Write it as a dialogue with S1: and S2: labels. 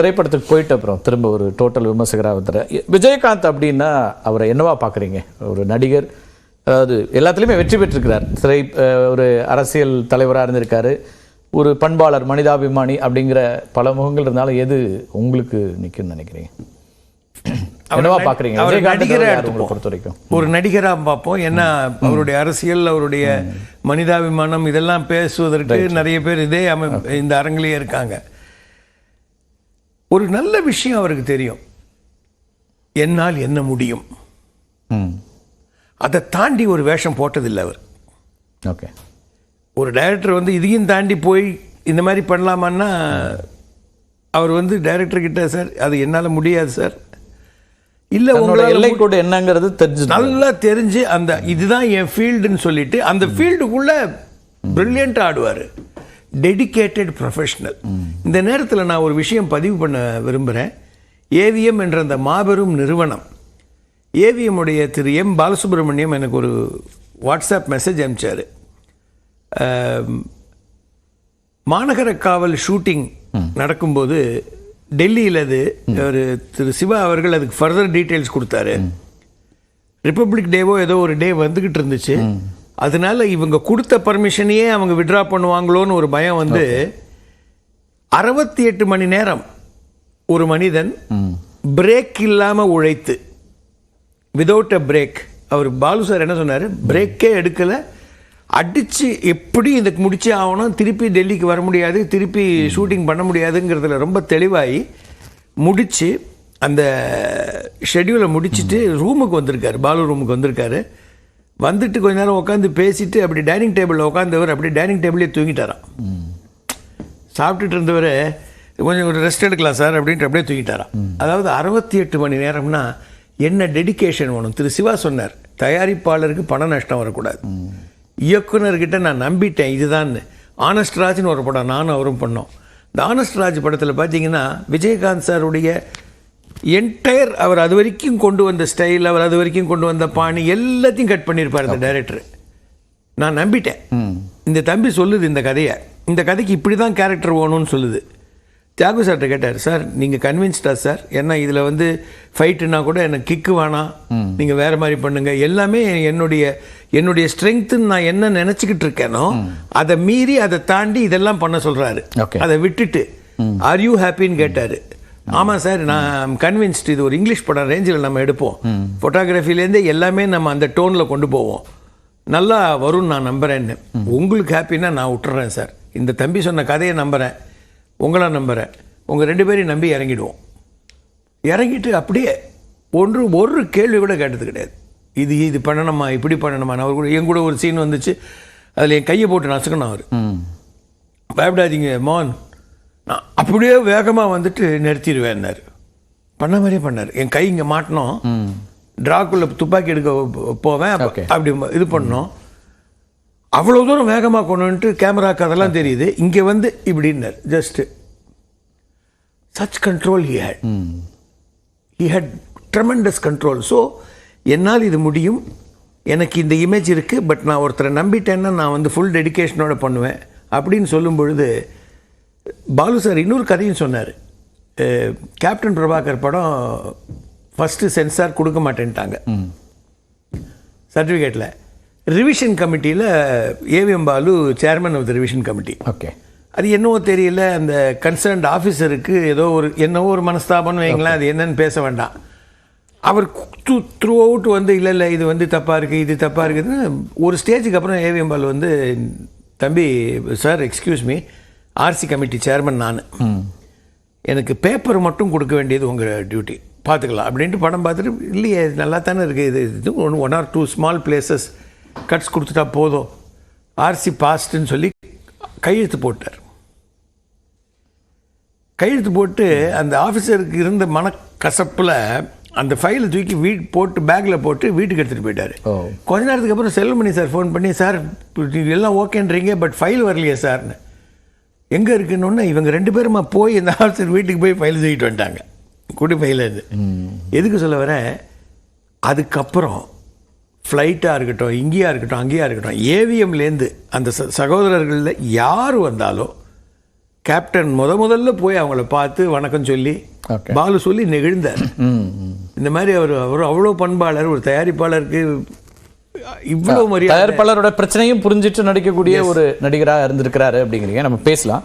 S1: திரைப்படத்துக்கு போயிட்டு அப்புறம் திரும்ப ஒரு டோட்டல் விமர்சகராக வந்துடுற விஜயகாந்த் அப்படின்னா அவரை என்னவா பார்க்குறீங்க? ஒரு நடிகர், அதாவது எல்லாத்துலேயுமே வெற்றி பெற்றிருக்கிறார். ஒரு அரசியல் தலைவராக இருந்திருக்காரு, ஒரு பண்பாளர், மனிதாபிமானி அப்படிங்கிற பல முகங்கள் இருந்தாலும் எது உங்களுக்கு நிற்கும்னு நினைக்கிறீங்க? என்னவா பார்க்குறீங்க பொறுத்த வரைக்கும்?
S2: ஒரு நடிகராக பார்ப்போம். ஏன்னா அவருடைய அரசியல், அவருடைய மனிதாபிமானம் இதெல்லாம் பேசுவதற்கு நிறைய பேர் இந்த அரங்கிலேயே இருக்காங்க. ஒரு நல்ல விஷயம் அவருக்கு தெரியும், என்னால் என்ன முடியும். அதை தாண்டி ஒரு வேஷம் போட்டதில்லை அவர்.
S1: ஓகே,
S2: ஒரு டைரக்டர் வந்து இதையும் தாண்டி போய் இந்த மாதிரி பண்ணலாமான்னா அவர் வந்து டைரக்டர்கிட்ட, சார் அது என்னால் முடியாது சார், இல்லை உங்களோட
S1: எல்லை கூட என்னங்கிறது தெரிஞ்சு
S2: நல்லா தெரிஞ்சு அந்த இதுதான் என் ஃபீல்டுன்னு சொல்லிட்டு அந்த ஃபீல்டுக்குள்ளே பிரில்லியண்ட்டாக ஆடுவார். Dedicated professional. இந்த நேரத்தில் நான் ஒரு விஷயம் பதிவு பண்ண விரும்புகிறேன். ஏவிஎம் என்ற அந்த மாபெரும் நிறுவனம், ஏவிஎம்முடைய திரு எம் பாலசுப்ரமணியம் எனக்கு ஒரு வாட்ஸ்அப் மெசேஜ் அனுப்பிச்சார். மாநகர காவல் ஷூட்டிங் நடக்கும்போது டெல்லியில் அது ஒரு திரு சிவா அவர்கள் அதுக்கு ஃபர்தர் டீட்டெயில்ஸ் கொடுத்தாரு. ரிப்பப்ளிக் டேவோ ஏதோ ஒரு டே வந்துக்கிட்டு இருந்துச்சு. அதனால இவங்க கொடுத்த பர்மிஷனையே அவங்க விட்ரா பண்ணுவாங்களோன்னு ஒரு பயம் வந்து 68 மணி நேரம் ஒரு மனிதன் பிரேக் இல்லாமல் உழைத்து, விதவுட் அ பிரேக். அவர் பாலு சார் என்ன சொன்னார், பிரேக்கே எடுக்கலை, அடித்து எப்படி இதுக்கு முடிச்சே ஆகணும், திருப்பி டெல்லிக்கு வர முடியாது, திருப்பி ஷூட்டிங் பண்ண முடியாதுங்கிறதுல ரொம்ப தெளிவாகி முடித்து அந்த ஷெட்யூலை முடிச்சுட்டு ரூமுக்கு வந்திருக்காரு, பாலு ரூமுக்கு வந்திருக்காரு. வந்துட்டு கொஞ்ச நேரம் உட்காந்து பேசிட்டு அப்படி டைனிங் டேபிளில் உட்காந்தவர் அப்படி டைனிங் டேபிளே தூங்கிட்டாராம். சாப்பிட்டுட்டு இருந்தவர் கொஞ்சம் ஒரு ரெஸ்ட் எடுக்கலாம் சார் அப்படின்ட்டு அப்படியே தூங்கிட்டாராம். அதாவது 68 மணி நேரம்னா என்ன டெடிக்கேஷன் வேணும். திரு சிவா சொன்னார், தயாரிப்பாளருக்கு பண நஷ்டம் வரக்கூடாது. இயக்குனர்கிட்ட நான் நம்பிட்டேன் இதுதான். ஆனஸ்ட் ராஜ்னு ஒரு படம் நானும் அவரும் பண்ணோம். இந்த ஆனஸ்ட் ராஜ் படத்தில் பார்த்தீங்கன்னா விஜயகாந்த் சாருடைய என்டையர் அவர் அது வரைக்கும் கொண்டு வந்த ஸ்டைல், அவர் அது வரைக்கும் கொண்டு வந்த பாணி எல்லாத்தையும் கட் பண்ணியிருப்பார் இந்த டைரக்டர். நான் நம்பிட்டேன். இந்த தம்பி சொல்லுது இந்த கதையை, இந்த கதைக்கு இப்படி தான் கேரக்டர் வேணும்னு சொல்லுது. தியாகு சார்கிட்ட கேட்டார், சார் நீங்கள் கன்வின்ஸ்டா சார், ஏன்னா இதில் வந்து ஃபைட்டுனா கூட எனக்கு கிக்கு வேணாம், நீங்கள் வேறு மாதிரி பண்ணுங்கள், எல்லாமே என்னுடைய ஸ்ட்ரென்த்துன்னு நான் என்ன நினச்சிக்கிட்டு இருக்கேனோ அதை மீறி அதை தாண்டி இதெல்லாம் பண்ண சொல்கிறாரு. அதை விட்டுட்டு ஆர் யூ ஹாப்பின்னு கேட்டார். ஆமாம் சார், நான் கன்வின்ஸ்டு, இது ஒரு இங்கிலீஷ் படம் ரேஞ்சில் நம்ம எடுப்போம், ஃபோட்டோகிராஃபிலேருந்தே எல்லாமே நம்ம அந்த டோனில் கொண்டு போவோம், நல்லா வரும்னு நான் நம்புகிறேன்னு. உங்களுக்கு ஹாப்பின்னா நான் விட்டுறேன் சார், இந்த தம்பி சொன்ன கதையை நம்புகிறேன், உங்களை நம்புகிறேன், உங்கள் 2 பேரையும் நம்பி இறங்கிடுவோம். இறங்கிட்டு அப்படியே ஒரு கேள்வி கூட கேட்டது கிடையாது. இது பண்ணணுமா, இப்படி பண்ணணுமா. நான் அவர் கூட என் கூட ஒரு சீன் வந்துச்சு, அதில் என் கையை போட்டு நசுக்கணும். அவர் பயப்படாதீங்க மோகன், நான் அப்படியே வேகமாக வந்துட்டு நிறுத்திடுவேன்னாரு. பண்ண மாதிரியே பண்ணார். என் கை இங்கே மாட்டினோம், ட்ராக்குள்ளே துப்பாக்கி எடுக்க போவேன், அப்படி இது பண்ணோம். அவ்வளோ தூரம் வேகமாக கொண்டு வந்துட்டு கேமராக்கு அதெல்லாம் தெரியுது, இங்கே வந்து இப்படின்னார். Just such control he had tremendous control. So என்னால் இது முடியும், எனக்கு இந்த இமேஜ் இருக்குது, பட் நான் ஒருத்தரை நம்பிட்டேன்னா நான் வந்து ஃபுல் டெடிக்கேஷனோட பண்ணுவேன் அப்படின்னு சொல்லும் பொழுது பாலு சார் இன்னொரு கதையும் சொன்னார். கேப்டன் பிரபாகர் படம் ஃபஸ்ட்டு சென்சார் கொடுக்க மாட்டேன்ட்டாங்க சர்டிஃபிகேட்டில். ரிவிஷன் கமிட்டியில் AVM Balu chairman of the revision committee.
S1: Okay,
S2: அது என்னவோ தெரியல, அந்த கன்சர்ன்ட் ஆஃபீஸருக்கு என்னவோ ஒரு மனஸ்தாபம்னு வைங்களேன், அது என்னன்னு பேச வேண்டாம். அவர் த்ரூ அவுட் வந்து இல்லை இது வந்து தப்பாக இருக்குது, இது தப்பாக இருக்குதுன்னு ஒரு ஸ்டேஜுக்கு அப்புறம் ஏவிஎம் பாலு வந்து, தம்பி sir excuse me, RC committee chairman நான், எனக்கு பேப்பர் மட்டும் கொடுக்க வேண்டியது உங்கள் டியூட்டி, பார்த்துக்கலாம் அப்படின்ட்டு படம் பார்த்துட்டு, இல்லையே நல்லா தானே இருக்குது, இது 1 or 2 ஸ்மால் பிளேசஸ் கட்ஸ் கொடுத்துட்டா போதும், ஆர்சி பாஸ்ட்டுன்னு சொல்லி கையெழுத்து போட்டார். கையெழுத்து போட்டு அந்த ஆஃபீஸருக்கு இருந்த மனக்கசப்பில் அந்த ஃபைலை தூக்கி போட்டு பேக்கில் போட்டு வீட்டுக்கு எடுத்துகிட்டு போயிட்டார். கொஞ்ச நேரத்துக்கு அப்புறம் செல்வமணி சார் ஃபோன் பண்ணி, சார் எல்லாம் ஓகேன்றீங்க, பட் ஃபைல் வரலையே சார்னு. எங்கே இருக்குன்னு இவங்க 2 பேருமா போய் இந்த ஆஃபீஸர் வீட்டுக்கு போய் ஃபைல் தூக்கிட்டு வந்துட்டாங்க, கூட்டி ஃபைல். அது எதுக்கு சொல்ல வரேன், அதுக்கப்புறம் ஃப்ளைட்டாக இருக்கட்டும், இங்கேயா இருக்கட்டும், அங்கேயா இருக்கட்டும், ஏவிஎம்லேருந்து அந்த சகோதரர்களில் யார் வந்தாலும் கேப்டன் முதல்ல போய் அவங்கள பார்த்து வணக்கம் சொல்லி
S1: Okay.
S2: பாலு சொல்லி நெகிழ்ந்தார். இந்த மாதிரி அவர் அவ்வளோ பண்பாளர், ஒரு தயாரிப்பாளருக்கு இவ்வளோ மரியாதை.
S1: தயாரிப்பாளரோட பிரச்சனையும் புரிஞ்சிட்டு நடிக்கக்கூடிய ஒரு நடிகராக இருந்திருக்கிறாரு அப்படிங்கிறீங்க. நம்ம பேசலாம்.